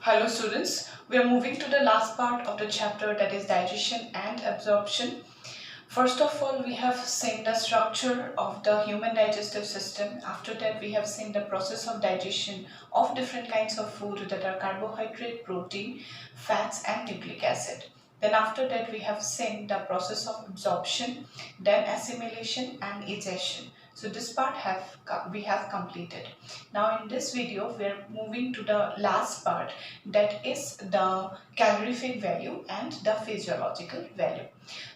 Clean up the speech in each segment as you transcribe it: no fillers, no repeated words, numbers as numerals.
Hello students, we are moving to the last part of the chapter, that is digestion and absorption. First of all, we have seen the structure of the human digestive system. After that, we have seen the process of digestion of different kinds of food that are carbohydrate, protein, fats and nucleic acid. Then after that, we have seen the process of absorption, then assimilation and digestion. So this part we have completed. Now in this video, we are moving to the last part, that is the calorific value and the physiological value.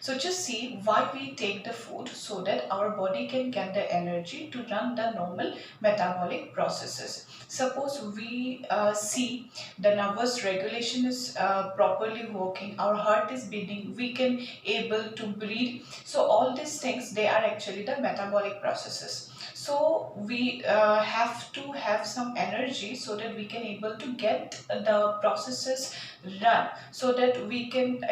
So just see why we take the food, so that our body can get the energy to run the normal metabolic processes. Suppose we see the nervous regulation is properly working, our heart is beating, we can able to breathe. So all these things, they are actually the metabolic processes. So we have to have some energy so that we can able to get the processes run, so that we can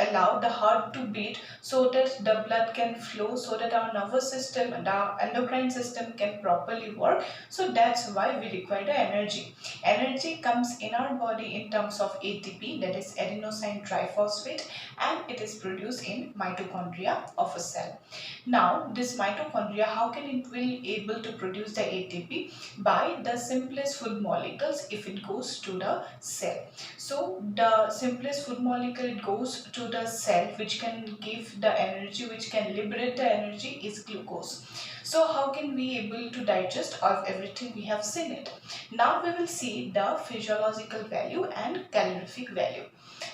allow the heart to beat, so that the blood can flow, so that our nervous system and our endocrine system can properly work. So that's why we require the energy. Energy comes in our body in terms of ATP, that is adenosine triphosphate, and it is produced in mitochondria of a cell. Now this mitochondria, how can it will able to produce the ATP? By the simplest food molecules, if it goes to the cell. So the simplest food molecule, it goes to the cell, which can give the energy, which can liberate the energy, is glucose. So how can we able to digest of everything? We have seen it. Now we will see the physiological value and calorific value.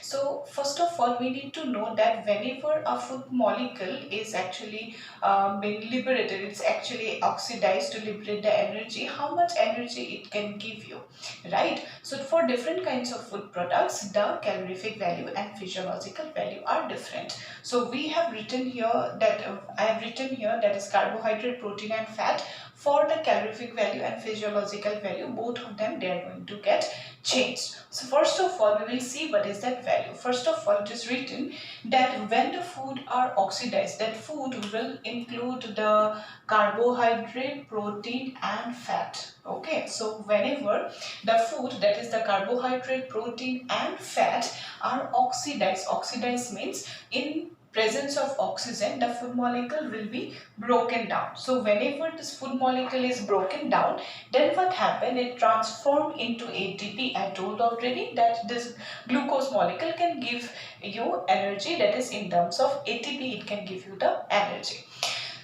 So first of all, we need to know that whenever a food molecule is actually being liberated, it's actually oxidized to liberate the energy, how much energy it can give you, right? So for different kinds of food products, the calorific value and physiological value are different. So we have written here that I have written here, that is carbohydrate, protein and fat. For the calorific value and physiological value, both of them, they are going to get changed. So first of all, we will see what is that value. First of all, it is written that when the food are oxidized, that food will include the carbohydrate, protein and fat. Okay, so whenever the food, that is the carbohydrate, protein and fat, are oxidized means in presence of oxygen, the food molecule will be broken down. So whenever this food molecule is broken down, then what happen? It transform into ATP. I told already that this glucose molecule can give you energy, that is in terms of ATP, it can give you the energy.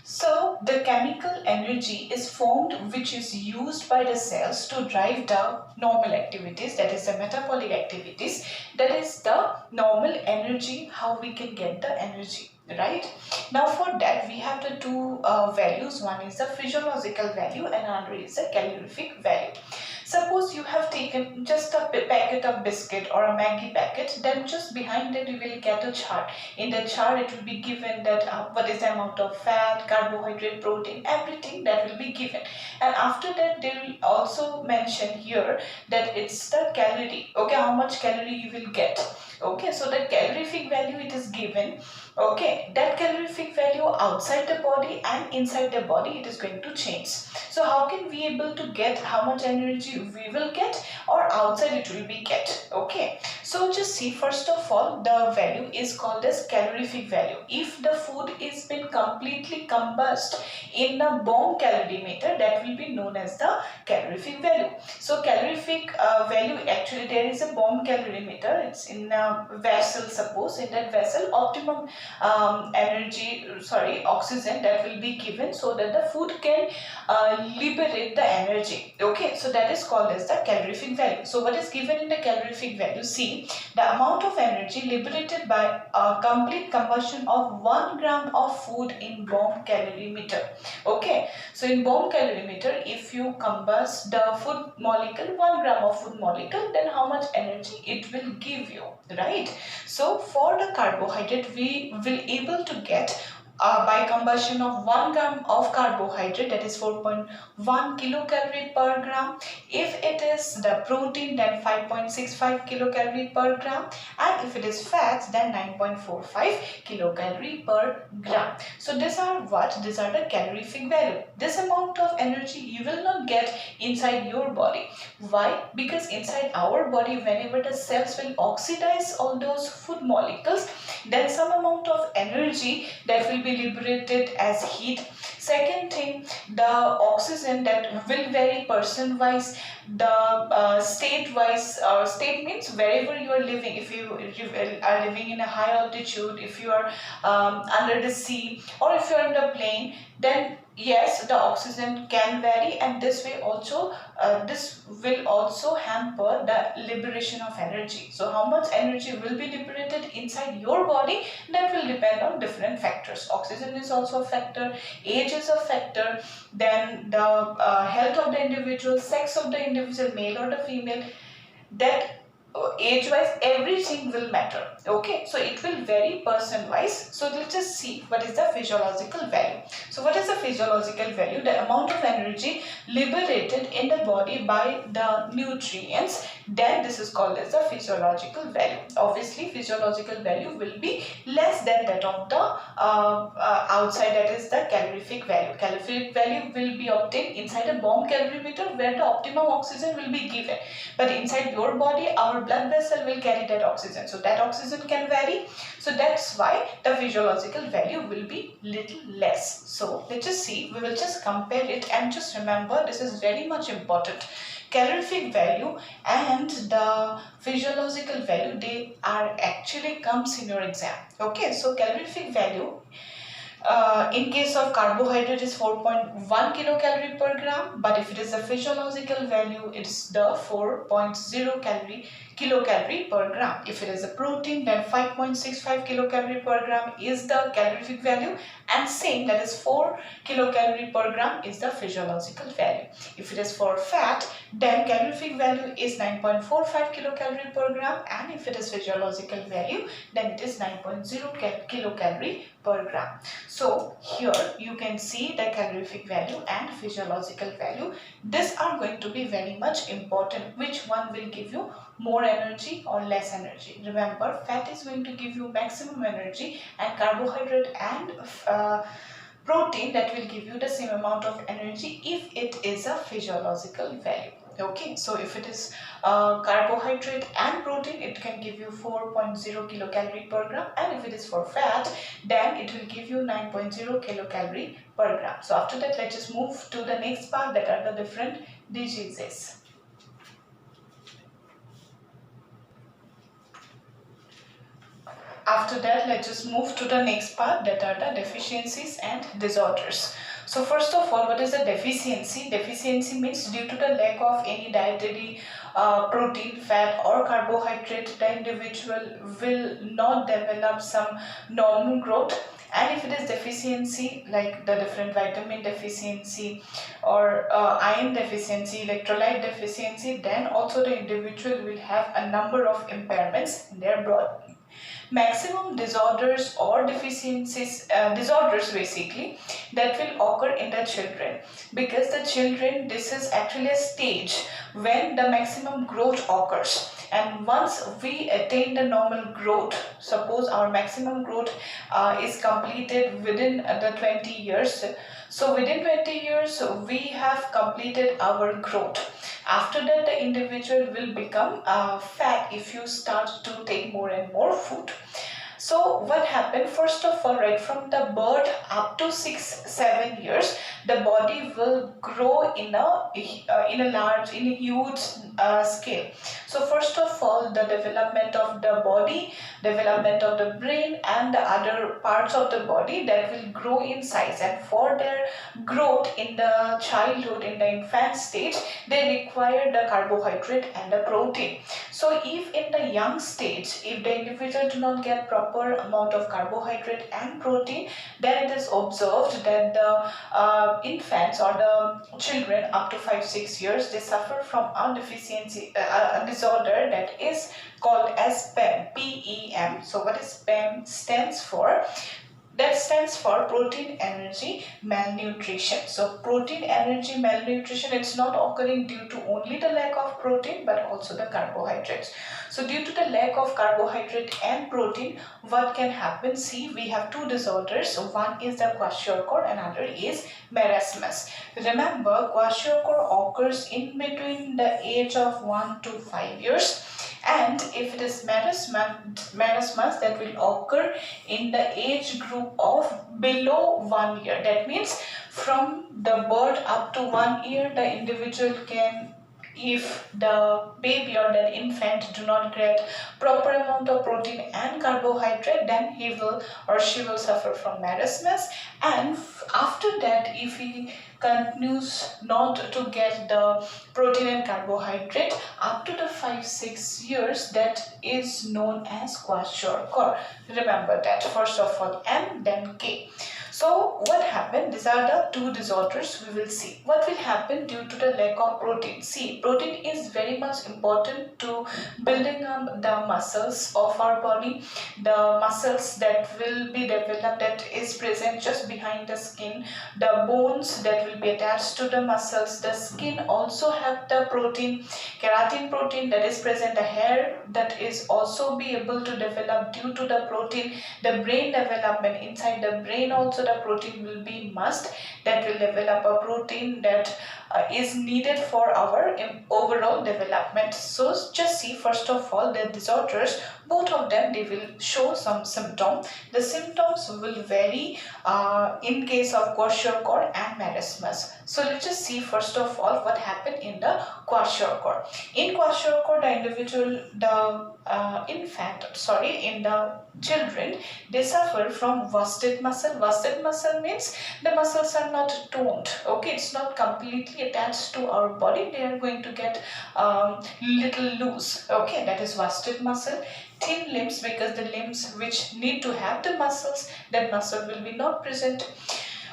So the chemical energy is formed, which is used by the cells to drive the normal activities, that is the metabolic activities. That is the normal energy, how we can get the energy, right? Now for that, we have the two values. One is the physiological value and another is the calorific value. Suppose you have taken just a packet of biscuit or a Maggi packet, then just behind it you will get a chart. In the chart it will be given that what is the amount of fat, carbohydrate, protein, everything that will be given. And after that they will also mention here that it's the calorie, okay, how much calorie you will get. Okay, so the calorific value, it is given. Okay, that calorific value outside the body and inside the body, it is going to change. So how can we able to get how much energy we will get, or outside it will be get? Okay, so just see, first of all, the value is called as calorific value. If the food is been completely combust in the bomb calorimeter, that will be known as the calorific value. So calorific value, actually there is a bomb calorimeter, it's in a vessel. Suppose in that vessel optimum oxygen that will be given, so that the food can liberate the energy. Okay, so that is called as the calorific value. So what is given in the calorific value? See, the amount of energy liberated by a complete combustion of 1 gram of food in bomb calorimeter. Okay, so in bomb calorimeter, if you combust the food molecule, 1 gram of food molecule, then how much energy it will give you, right? So for the carbohydrate, we will able to get by combustion of 1 gram of carbohydrate, that is 4.1 kilocalorie per gram. If it is the protein, then 5.65 kilocalorie per gram, and if it is fats, then 9.45 kilocalorie per gram. So these are the calorific value. This amount of energy you will not get inside your body. Why? Because inside our body, whenever the cells will oxidize all those food molecules, then some amount of energy that will be liberated as heat. Second thing, the oxygen that will vary person wise, the state wise. State means wherever you are living. If you are living in a high altitude, if you are under the sea, or if you are in the plane, then yes, the oxygen can vary, and this will also hamper the liberation of energy. So how much energy will be liberated inside your body, that will depend on different factors. Oxygen is also a factor, age is a factor, then the health of the individual, sex of the individual, male or the female, that age wise everything will matter. Okay, so it will vary person wise. So let's just see what is the physiological value. So what is the physiological value? The amount of energy liberated in the body by the nutrients, then this is called as the physiological value. Obviously physiological value will be less than that of the outside, that is the calorific value. Calorific value will be obtained inside a bomb calorimeter, where the optimum oxygen will be given, but inside your body our blood vessel will carry that oxygen, so that oxygen can vary. So that's why the physiological value will be little less. So let's just see, we will just compare it, and just remember, this is very much important. Calorific value and the physiological value, they are actually comes in your exam. Okay, so calorific value in case of carbohydrate is 4.1 kilocalorie per gram, but if it is a physiological value, it's the 4.0 kilocalorie per gram. If it is a protein, then 5.65 kilocalorie per gram is the calorific value, and same, that is 4 kilocalorie per gram is the physiological value. If it is for fat, then calorific value is 9.45 kilocalorie per gram, and if it is physiological value, then it is 9.0 kilocalorie per gram. So here you can see the calorific value and physiological value. These are going to be very much important. Which one will give you more energy or less energy? Remember, fat is going to give you maximum energy, and carbohydrate and protein, that will give you the same amount of energy if it is a physiological value. Okay, so if it is carbohydrate and protein, it can give you 4.0 kilocalorie per gram, and if it is for fat, then it will give you 9.0 kilocalorie per gram. So after that, let's just move to the next part, that are the different diseases. After that, let's just move to the next part, that are the deficiencies and disorders. So first of all, what is the deficiency? Deficiency means due to the lack of any dietary protein, fat or carbohydrate, the individual will not develop some normal growth. And if it is deficiency, like the different vitamin deficiency or iron deficiency, electrolyte deficiency, then also the individual will have a number of impairments in their body. Maximum disorders or deficiencies, disorders basically, that will occur in the children, because the children, this is actually a stage when the maximum growth occurs, and once we attain the normal growth, suppose our maximum growth is completed within the 20 years, so within 20 years we have completed our growth. After that, the individual will become fat if you start to take more and more food. So what happened? First of all, right from the birth up to 6-7 years, the body will grow in a huge scale. So first of all, the development of the body, development of the brain and the other parts of the body, that will grow in size, and for their growth in the childhood, in the infant stage, they require the carbohydrate and the protein. So if in the young stage, if the individual do not get proper amount of carbohydrate and protein, then it is observed that the infants or the children up to 5-6 years, they suffer from a deficiency, a disorder that is called as PEM, P-E-M. So what is PEM stands for? That stands for protein energy malnutrition. So protein energy malnutrition, it's not occurring due to only the lack of protein but also the carbohydrates. So due to the lack of carbohydrate and protein, what can happen? See, we have two disorders. So one is the kwashiorkor, another is marasmus. Remember, kwashiorkor occurs in between the age of 1 to 5 years, and if it is marasmus, that will occur in the age group of below 1 year. That means from the birth up to 1 year, the individual can, if the baby or that infant do not get proper amount of protein and carbohydrate, then he will or she will suffer from marasmus. And after that, if he continues not to get the protein and carbohydrate up to the 5-6 years, that is known as kwashiorkor. Remember that. First of all M, then K. So what happened? These are the two disorders we will see. What will happen due to the lack of protein? See, protein is very much important to building up the muscles of our body. The muscles that will be developed, that is present just behind the skin, the bones that will be attached to the muscles, the skin also have the protein, keratin protein that is present, the hair that is also be able to develop due to the protein, the brain development, inside the brain also the protein will be must, that will develop a protein that is needed for our overall development. So just see, first of all, the disorders, both of them, they will show some symptom. The symptoms will vary in case of kwashiorkor and marasmus. So let's just see first of all what happened in the kwashiorkor. In kwashiorkor, the individual, in the children, they suffer from wasted muscle. Wasted muscle means the muscles are not toned. Okay, it's not completely attached to our body. They are going to get little loose. Okay, that is wasted muscle. Thin limbs, because the limbs which need to have the muscles, that muscle will be not present,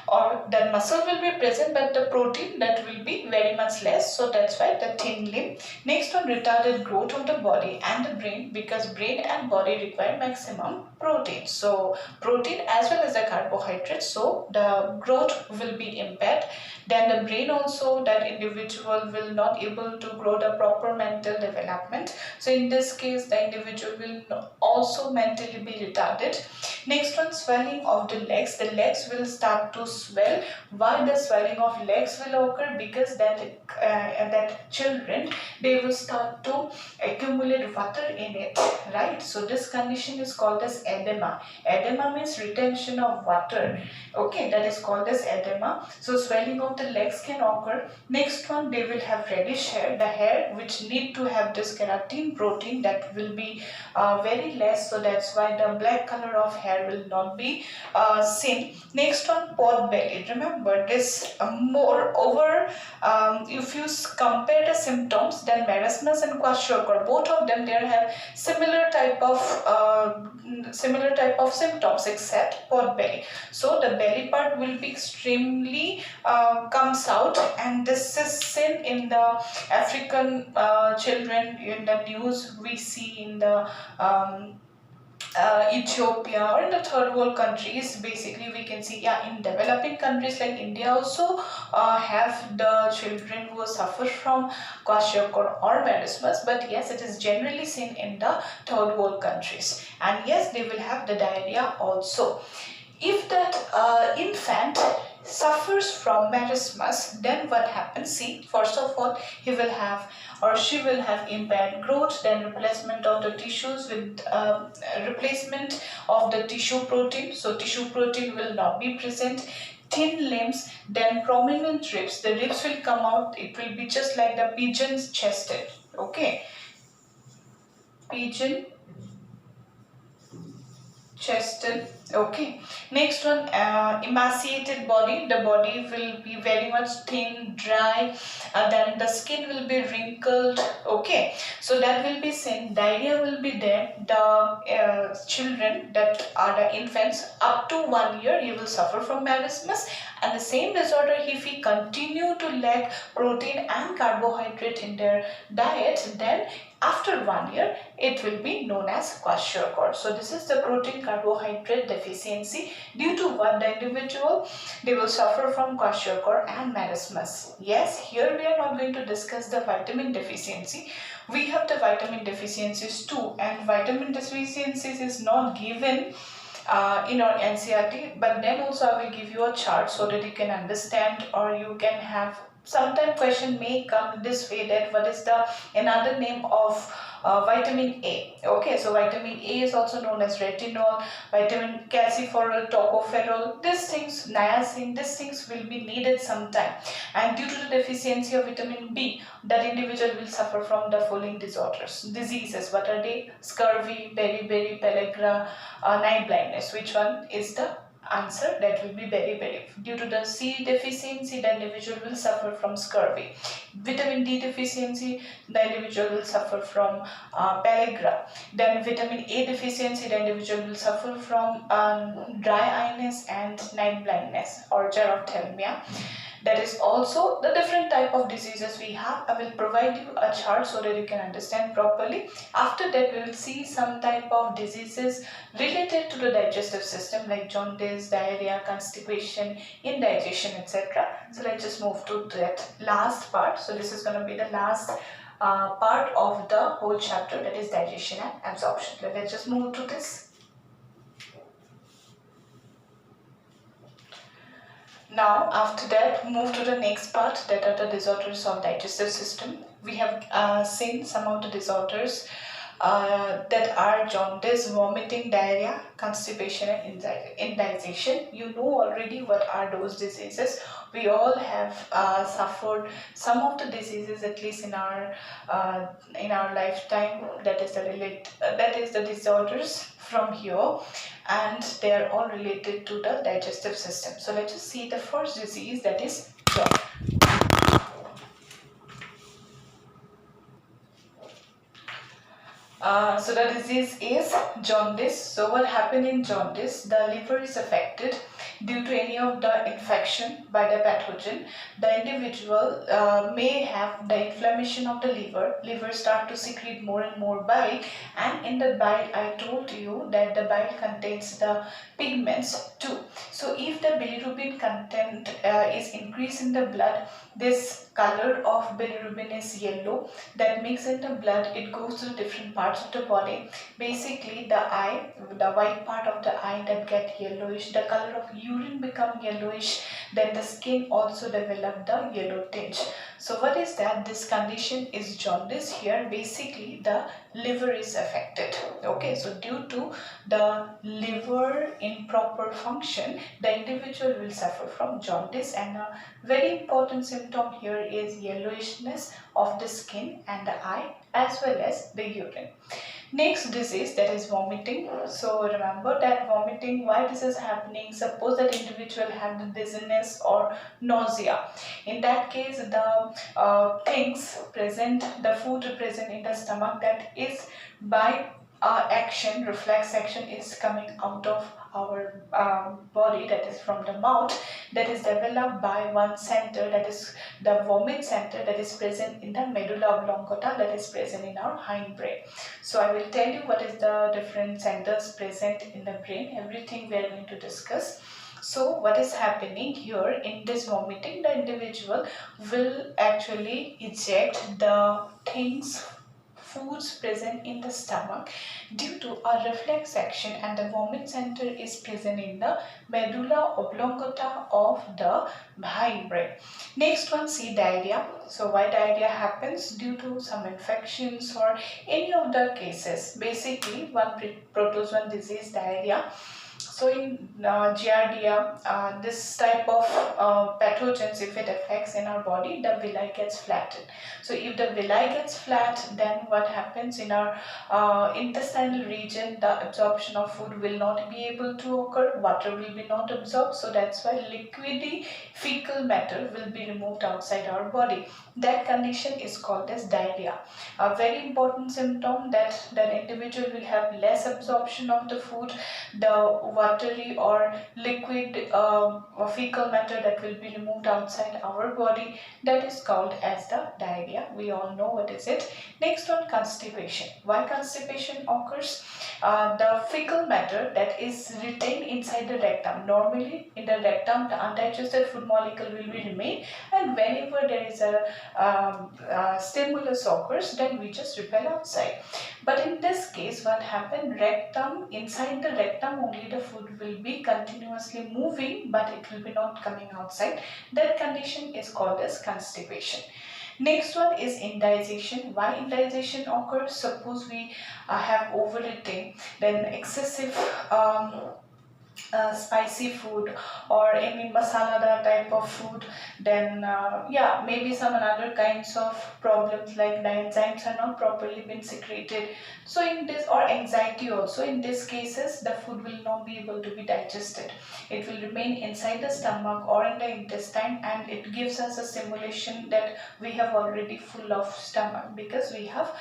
or that muscle will be present but the protein that will be very much less, so that's why the thin limb. Next one, retarded growth of the body and the brain, because brain and body require maximum protein, so protein as well as the carbohydrates, so the growth will be impaired. Then the brain also, that individual will not able to grow the proper mental development, so in this case the individual will also mentally be retarded. Next one, swelling of the legs. The legs will start to swell. Why the swelling of legs will occur? Because that children, they will start to accumulate water in it, right? So this condition is called as edema. Edema means retention of water. Okay, that is called as edema. So swelling of the legs can occur. Next one, they will have reddish hair. The hair which need to have this keratin protein, that will be very less, so that's why the black color of hair will not be seen. Next one, pot belly. Remember this, moreover, if you compare the symptoms, then marasmus and kwashiorkor, both of them, they have similar type of symptoms except pot belly. So the belly part will be extremely comes out, and this is seen in the African children. In the news we see in the Ethiopia or in the third world countries, basically we can see, yeah, in developing countries like India also have the children who suffer from kwashiorkor or marasmus, but yes, it is generally seen in the third world countries, and yes, they will have the diarrhea also. If that infant suffers from marasmus, then what happens? See, first of all, he will have or she will have impaired growth, then replacement of the tissues with replacement of the tissue protein, so tissue protein will not be present. Thin limbs, then prominent ribs, the ribs will come out, it will be just like the pigeon's chested. Okay, pigeon chested. Okay, next one, emaciated body. The body will be very much thin, dry, then the skin will be wrinkled. Okay, so that will be seen. Diarrhea will be there. The children that are the infants up to 1 year, you will suffer from marasmus, and the same disorder, if we continue to lack protein and carbohydrate in their diet, then After 1 year, it will be known as kwashiorkor. So this is the protein carbohydrate deficiency, due to what the individual, they will suffer from kwashiorkor and marasmus. Yes, here we are not going to discuss the vitamin deficiency. We have the vitamin deficiencies too, and vitamin deficiencies is not given in our NCERT, but then also I will give you a chart so that you can understand, or you can have, sometime question may come this way, that what is the another name of vitamin A. Okay, so vitamin A is also known as retinol, vitamin calciferol, tocopherol. These things, niacin, these things will be needed sometime, and due to the deficiency of vitamin B, that individual will suffer from the following diseases. What are they? Scurvy, beriberi, pellagra, night blindness. Which one is the answer? That will be beriberi. Due to the C deficiency, the individual will suffer from scurvy. Vitamin D deficiency, the individual will suffer from pellagra. Then vitamin A deficiency, the individual will suffer from dry eyes and night blindness or xerophthalmia. That is also the different type of diseases we have. I will provide you a chart so that you can understand properly. After that, we will see some type of diseases related to the digestive system, like jaundice, diarrhea, constipation, indigestion, etc. So let's just move to that last part. So this is going to be the last part of the whole chapter, that is digestion and absorption. Let's just move to this. Now, after that, move to the next part, that are the disorders of digestive system. We have seen some of the disorders that are jaundice, vomiting, diarrhea, constipation, and indigestion. You know already what are those diseases. We all have suffered some of the diseases, at least in our lifetime. That is the disorders from here, and they are all related to the digestive system. So let's just see the first disease, that is jaundice. So the disease is jaundice. So what happened in jaundice? The liver is affected due to any of the infection by the pathogen. The individual may have the inflammation of the liver. Liver start to secrete more and more bile, and in the bile, I told you that the bile contains the pigments too. So if the bilirubin content is increased in the blood, this color of bilirubin is yellow. That makes in the blood, it goes to different parts of the body. Basically, the eye, the white part of the eye, that get yellowish. The color of urine become yellowish. Then the skin also develop the yellow tinge. So what is that? This condition is jaundice. Here basically the liver is affected. Okay, so due to the liver improper function, the individual will suffer from jaundice, and a very important symptom here is yellowishness of the skin and the eye, as well as the urine. Next disease, that is vomiting. So remember that vomiting, why this is happening? Suppose that individual have the dizziness or nausea. In that case, the things present, the food present in the stomach, that is by action, reflex action is coming out of our body, that is from the mouth, that is developed by one center, that is the vomit center, that is present in the medulla oblongata, that is present in our hindbrain. So I will tell you what is the different centers present in the brain. Everything we are going to discuss. So what is happening here in this vomiting? The individual will actually eject the things, foods present in the stomach due to a reflex action, and the vomit center is present in the medulla oblongata of the hindbrain. Next one, see diarrhea. So why diarrhea happens? Due to some infections or any of the cases. Basically, one protozoan disease, diarrhea. So in Giardia, this type of pathogens, if it affects in our body, the villi gets flattened. So if the villi gets flat, then what happens in our intestinal region? The absorption of food will not be able to occur. Water will be not absorbed. So that's why liquidy fecal matter will be removed outside our body. That condition is called as diarrhea. A very important symptom, that individual will have less absorption of the food. the watery or liquid or fecal matter that will be removed outside our body, that is called as the diarrhea. We all know what is it. Next one, constipation. Why constipation occurs? The fecal matter that is retained inside the rectum. Normally in the rectum the undigested food molecule will be remain, and whenever there is a stimulus occurs, then we just repel outside. But in this case, what happened, rectum, inside the rectum only the food will be continuously moving, but it will be not coming outside. That condition is called as constipation. Next one is indigestion. Why indigestion occurs? Suppose we have overeating, then excessive spicy food or any masala type of food, then yeah, maybe some other kinds of problems like the enzymes are not properly been secreted. So in this, or anxiety also, in these cases the food will not be able to be digested. It will remain inside the stomach or in the intestine, and it gives us a simulation that we have already full of stomach, because we have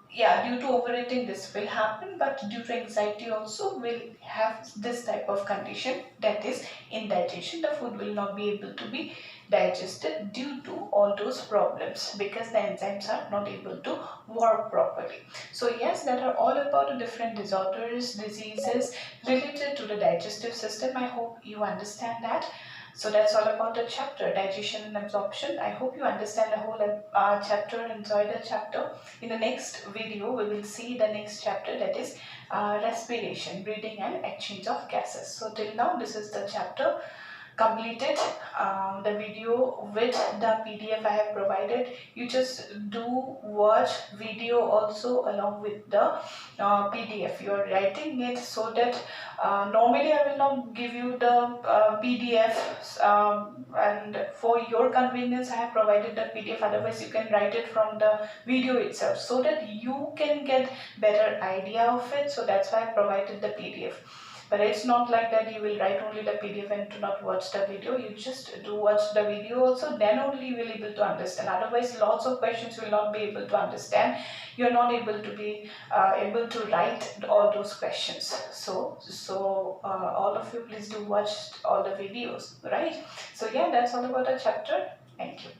yeah, due to overeating this will happen, but due to anxiety also will have this type of condition, that is indigestion. The food will not be able to be digested due to all those problems, because the enzymes are not able to work properly. So yes, that are all about the different disorders, diseases related to the digestive system. I hope you understand that. So that's all about the chapter digestion and absorption. I hope you understand the whole chapter, enjoy the chapter. In the next video we will see the next chapter, that is respiration, breathing and exchange of gases. So till now this is the chapter completed. The video with the PDF I have provided. You just do watch video also along with the PDF. You are writing it, so that normally I will not give you the PDF, and for your convenience I have provided the PDF. Otherwise you can write it from the video itself, so that you can get better idea of it. So that's why I provided the PDF. But it's not like that you will write only the PDF and do not watch the video. You just do watch the video also, then only you will able to understand. Otherwise lots of questions you will not be able to understand. You are not able to be able to write all those questions. So all of you please do watch all the videos, right? So yeah, that's all about the chapter. Thank you.